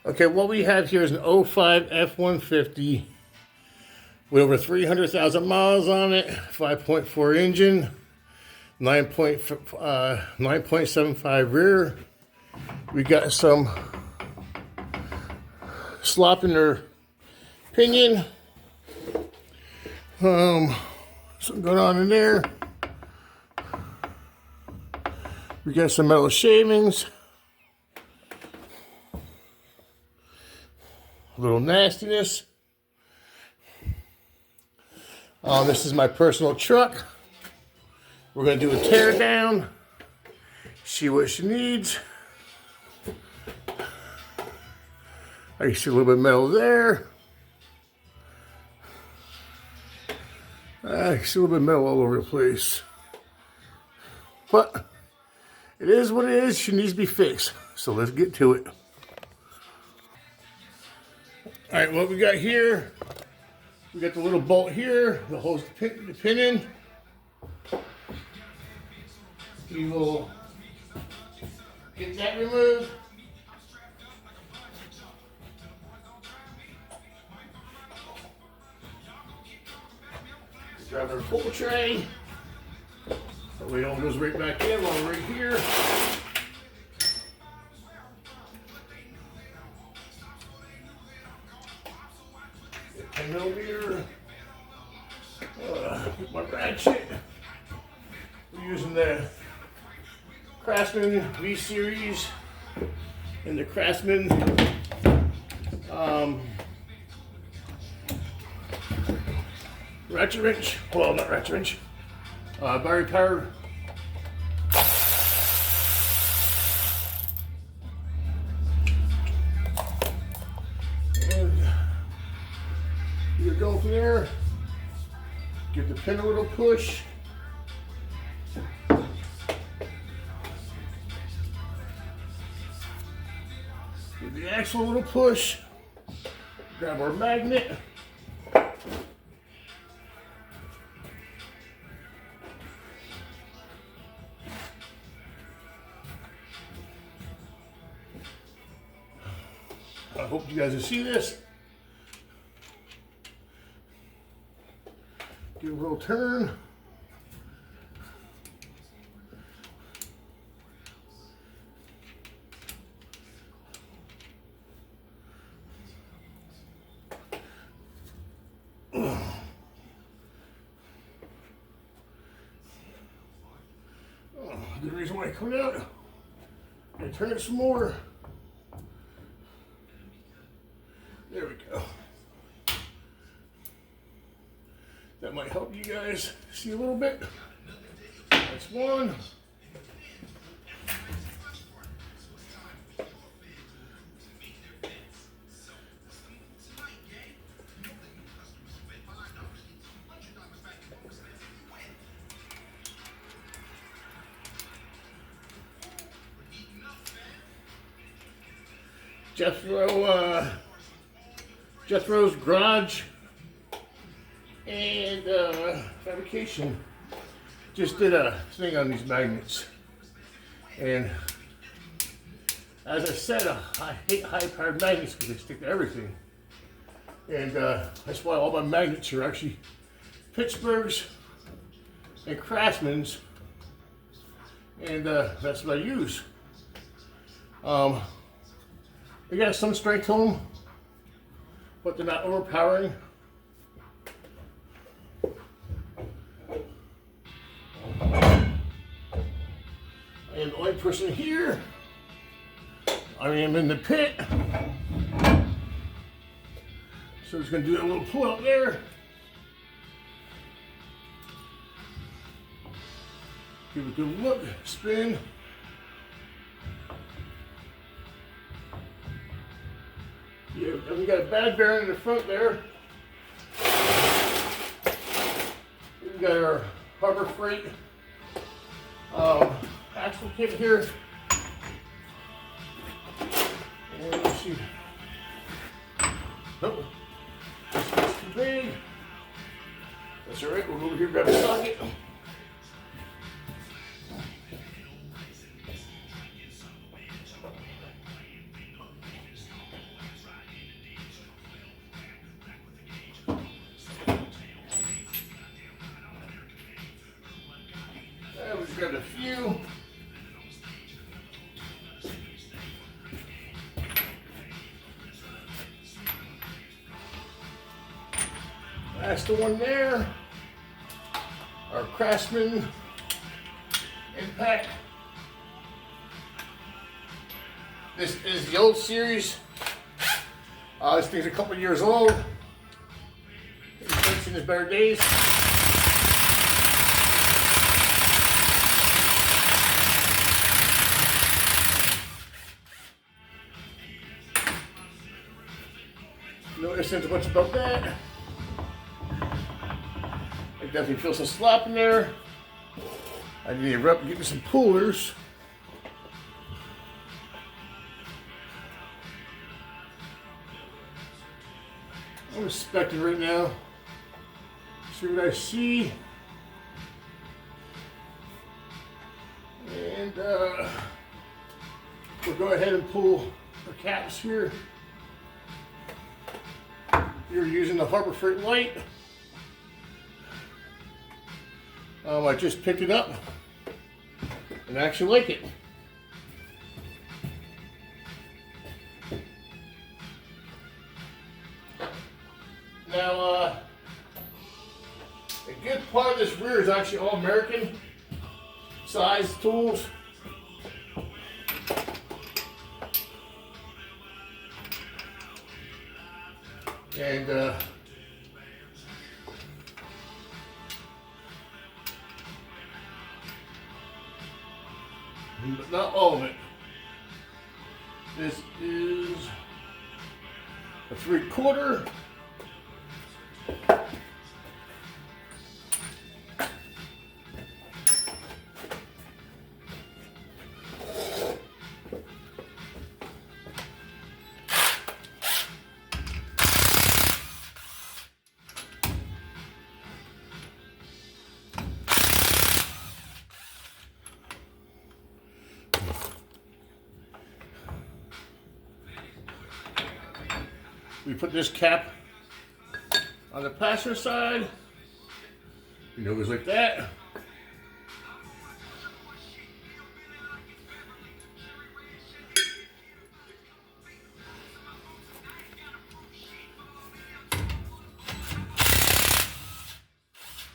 Okay, what we have here is an 05 F150 with over 300,000 miles on it, 5.4 engine, 9.75 rear. We got some slop in their pinion. Something going on in there. We got some metal shavings. A little nastiness. This is my personal truck. We're going to do a tear down. See what she needs. I see a little bit of metal there. I see a little bit of metal all over the place. But it is what it is. She needs to be fixed. So let's get to it. All right, what we got here, we got the little bolt here that holds the pin in. We will get that removed. Grab our full tray. That way it all goes right back in while we're right here. 10mm. My ratchet. We're using the Craftsman V series and the Craftsman ratchet wrench. Well, not ratchet wrench. Battery powered. You go from there, give the pin a little push. Give the axle a little push. Grab our magnet. I hope you guys will see this. Give it a little turn. Good reason why I come out. And turn it some more. There we go. That might help you guys see a little bit. That's one. Jethro's Garage and Fabrication just did a thing on these magnets, and as I said, I hate high-powered magnets because they stick to everything, and that's why all my magnets are actually Pittsburghs and Craftsman's, and that's what I use. They got some strength to them, but they're not overpowering. I am the only person here. I am in the pit. So it's going to do a little pull out there. Give it a good look, spin. Yeah, we got a bad bearing in the front there. We got our Harbor Freight axle kit here. And let's see. Oh, this is too big. That's all right. We'll go over here, grab a socket. That's the one there. Our Craftsman Impact. This is the old series. This thing's a couple years old. It's in its better days. Notice there's a bunch about that. I definitely feel some slop in there. I need to rep and get me some pullers. I'm inspecting right now. See what I see. And we'll go ahead and pull the caps here. You're using the Harbor Freight light. I just picked it up and I actually like it. Now, a good part of this rear is actually all American size tools. And but not all of it. This is a 3/4. We put this cap on the passenger side. You know, it goes like that.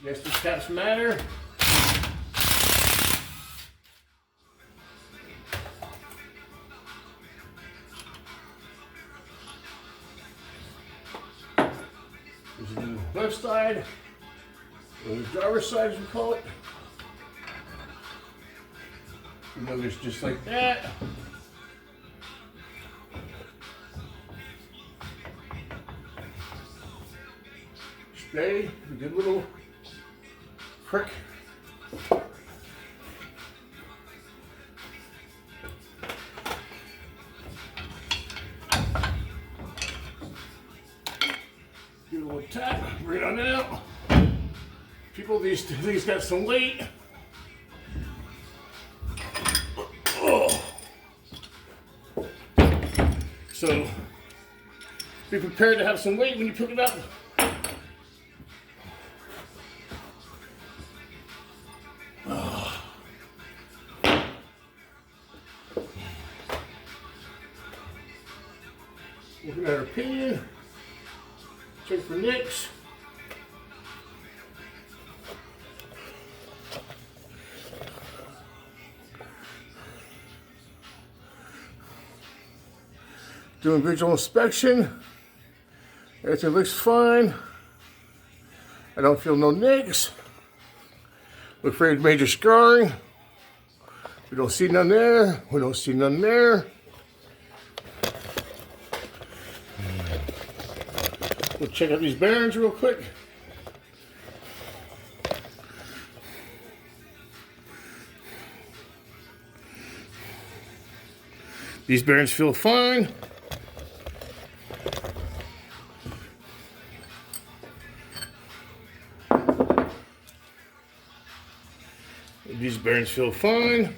Yes, these caps matter. This is the left side, or the driver's side as we call it. You know, it's just like that. Stay, a good little prick. Give it a little tap, bring it on out. People, these things got some weight. Oh. So be prepared to have some weight when you pick it up. Looking at our pinion, check for nicks. Doing visual inspection. Everything looks fine. I don't feel no nicks. Look for any major scarring. We don't see none there. We don't see none there. We'll check out these bearings real quick. These bearings feel fine. These bearings feel fine.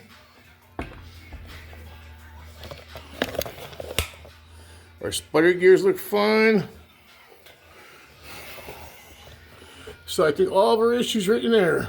Our spider gears look fine. So I think all of our issues right in there.